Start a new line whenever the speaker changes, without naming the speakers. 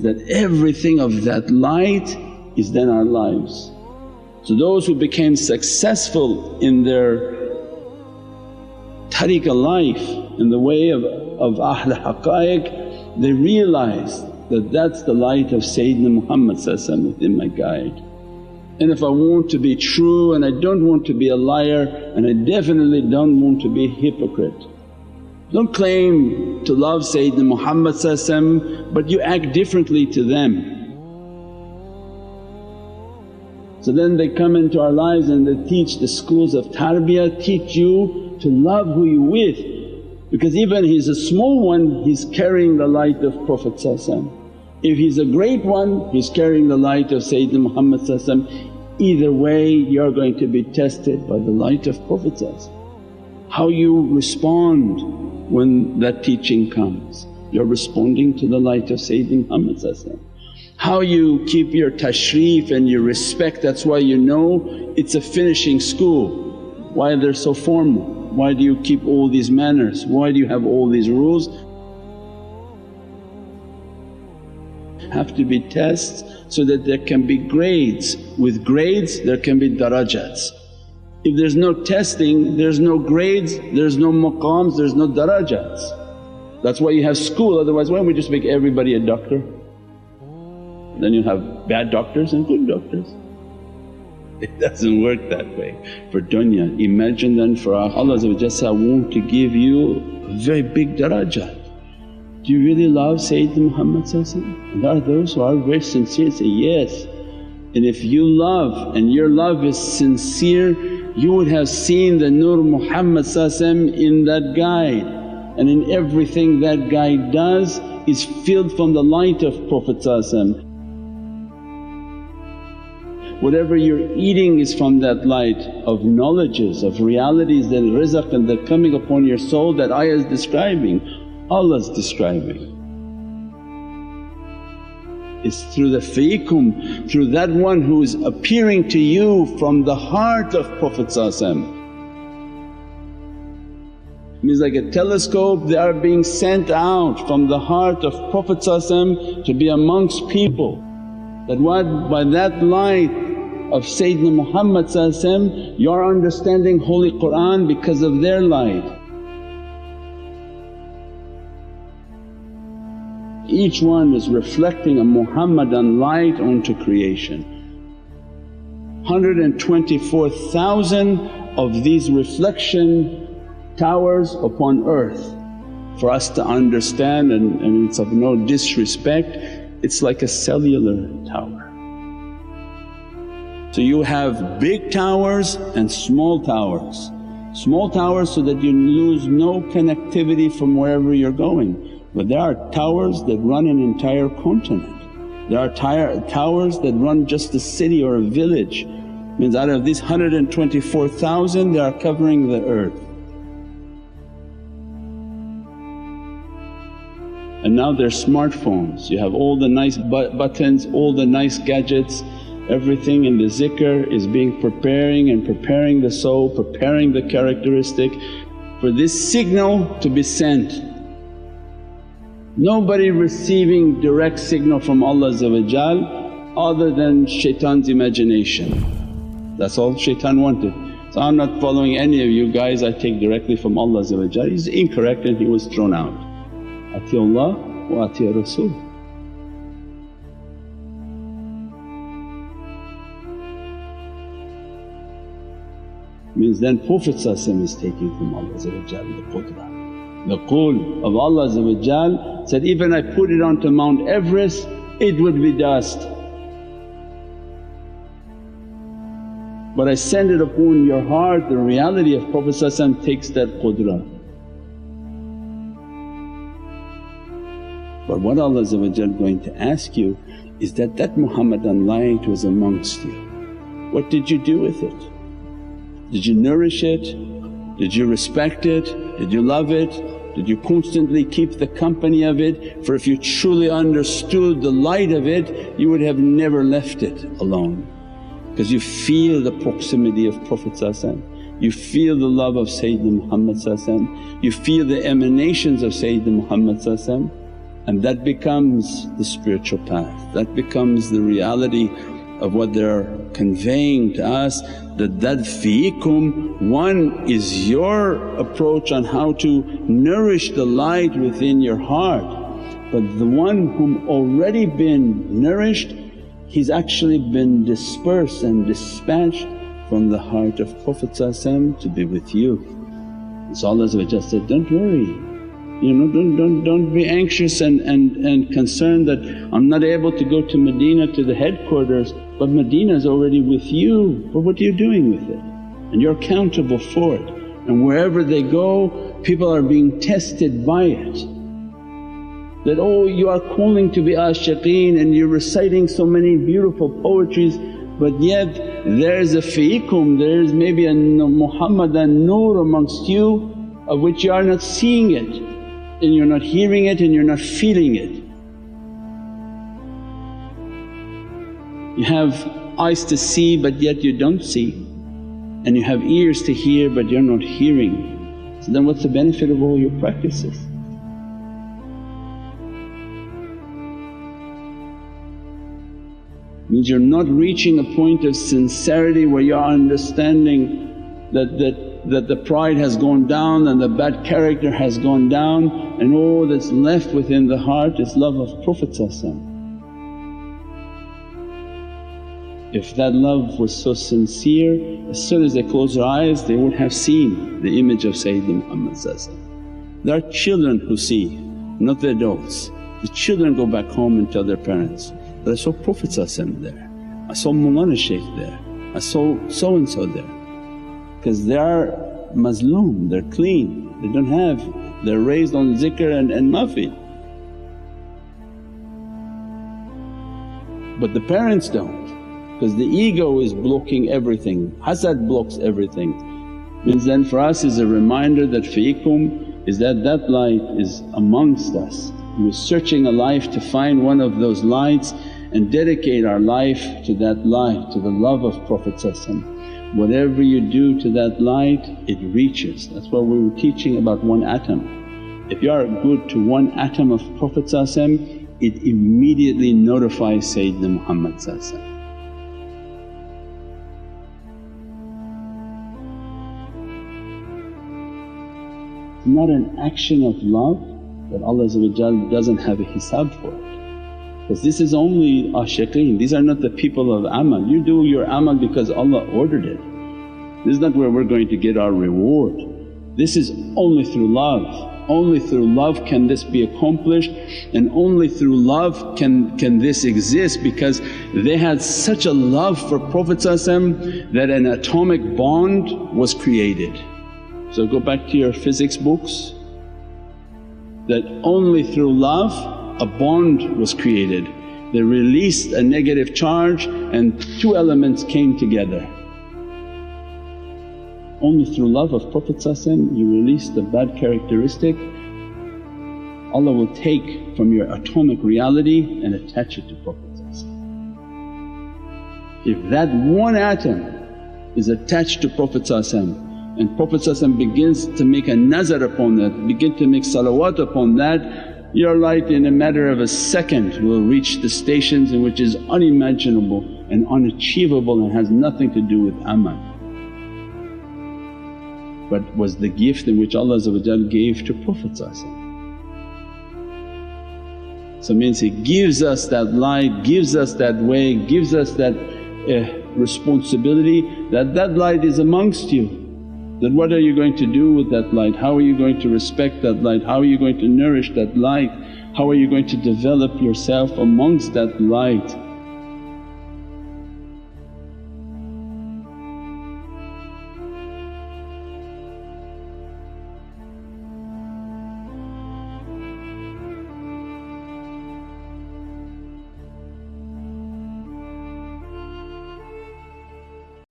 that everything of that light is then our lives. So those who became successful in their tariqah life, in the way of Ahl Haqqaiq, they realized that that's the light of Sayyidina Muhammad within my guide. And if I want to be true and I don't want to be a liar and I definitely don't want to be a hypocrite. Don't claim to love Sayyidina Muhammad but you act differently to them. So then they come into our lives and they teach the schools of tarbiyah, teach you to love who you with, because even he's a small one he's carrying the light of Prophet. If he's a great one he's carrying the light of Sayyidina Muhammad. Either way you're going to be tested by the light of Prophet. How you respond when that teaching comes, you're responding to the light of Sayyidina Muhammad. How you keep your tashrif and your respect, that's why you know it's a finishing school. Why they're so formal? Why do you keep all these manners? Why do you have all these rules? Have to be tests so that there can be grades. With grades there can be darajats. If there's no testing, there's no grades, there's no maqams, there's no darajats. That's why you have school, otherwise why don't we just make everybody a doctor? Then you have bad doctors and good doctors. It doesn't work that way for dunya. Imagine then for Allah I want to give you a very big darajat. Do you really love Sayyidina Muhammad? There are those who are very sincere say, yes. And if you love and your love is sincere, you would have seen the Nur Muhammad in that guide, and in everything that guide does is filled from the light of Prophet. Whatever you're eating is from that light of knowledges, of realities, that rizq and that coming upon your soul that ayah is describing, Allah's describing. It's through the fiikum, through that one who is appearing to you from the heart of Prophet. Means like a telescope, they are being sent out from the heart of Prophet to be amongst people. That what? By that light of Sayyidina Muhammad you're understanding Holy Qur'an because of their light. Each one is reflecting a Muhammadan light onto creation. 124,000 of these reflection towers upon earth. For us to understand, and it's of no disrespect, it's like a cellular tower. So you have big towers and small towers. Small towers so that you lose no connectivity from wherever you're going. But there are towers that run an entire continent. There are towers that run just a city or a village. Means out of these 124,000 they are covering the earth. And now they're smartphones, you have all the nice buttons, all the nice gadgets, everything in the zikr is preparing the soul, preparing the characteristic for this signal to be sent. Nobody receiving direct signal from Allah other than shaitan's imagination. That's all shaitan wanted. So I'm not following any of you guys, I take directly from Allah. He's incorrect and he was thrown out. Ati Allah wa ati Rasul. Means then Prophet is taking from Allah the qudra. The qul of Allah said, even I put it onto Mount Everest it would be dust, but I send it upon your heart. The reality of Prophet takes that qudra. But what Allah going to ask you is that Muhammadan light was amongst you. What did you do with it? Did you nourish it? Did you respect it? Did you love it? Did you constantly keep the company of it? For if you truly understood the light of it you would have never left it alone, because you feel the proximity of Prophet, you feel the love of Sayyidina Muhammad, you feel the emanations of Sayyidina Muhammad. and that becomes the spiritual path. That becomes the reality of what they're conveying to us, that feekum, one is your approach on how to nourish the light within your heart. But the one whom already been nourished, he's actually been dispersed and dispatched from the heart of Prophet to be with you. So Allah said, don't worry, don't be anxious and concerned that I'm not able to go to Medina to the headquarters, but Medina's already with you, but what are you doing with it? And you're accountable for it. And wherever they go, people are being tested by it. That, oh, you are calling to be ashiqeen and you're reciting so many beautiful poetries, but yet there's a fiikum, there's maybe a Muhammadan nur amongst you of which you are not seeing it, and you're not hearing it, and you're not feeling it. You have eyes to see but yet you don't see, and you have ears to hear but you're not hearing. So then what's the benefit of all your practices? Means you're not reaching a point of sincerity where you're understanding that the pride has gone down and the bad character has gone down, and all that's left within the heart is love of Prophet. If that love was so sincere, as soon as they close their eyes they would have seen the image of Sayyidina Muhammad. There are children who see, not the adults. The children go back home and tell their parents, that I saw Prophet there, I saw Mawlana Shaykh there, I saw so and so there. Because they are mazloom, they're clean, they don't have, they're raised on zikr and mafi. But the parents don't, because the ego is blocking everything, hasad blocks everything. Means then for us is a reminder that fiikum is that light is amongst us. We're searching a life to find one of those lights and dedicate our life to that light, to the love of Prophet. Whatever you do to that light it reaches. That's why we were teaching about one atom. If you are good to one atom of Prophet it immediately notifies Sayyidina Muhammad. Not an action of love that Allah doesn't have a hisab for it. Because this is only ashiqeen, these are not the people of amal. You do your amal because Allah ordered it. This is not where we're going to get our reward. This is only through love. Only through love can this be accomplished, and only through love can this exist, because they had such a love for Prophet that an atomic bond was created. So go back to your physics books, that only through love a bond was created. They released a negative charge and two elements came together. Only through love of Prophet you release the bad characteristic, Allah will take from your atomic reality and attach it to Prophet. If that one atom is attached to Prophet and Prophet begins to make a nazar upon that, begin to make salawat upon that, your light in a matter of a second will reach the stations in which is unimaginable and unachievable and has nothing to do with amal. But was the gift in which Allah gave to Prophet. So means He gives us that light, gives us that way, gives us that responsibility that light is amongst you. That what are you going to do with that light? How are you going to respect that light? How are you going to nourish that light? How are you going to develop yourself amongst that light?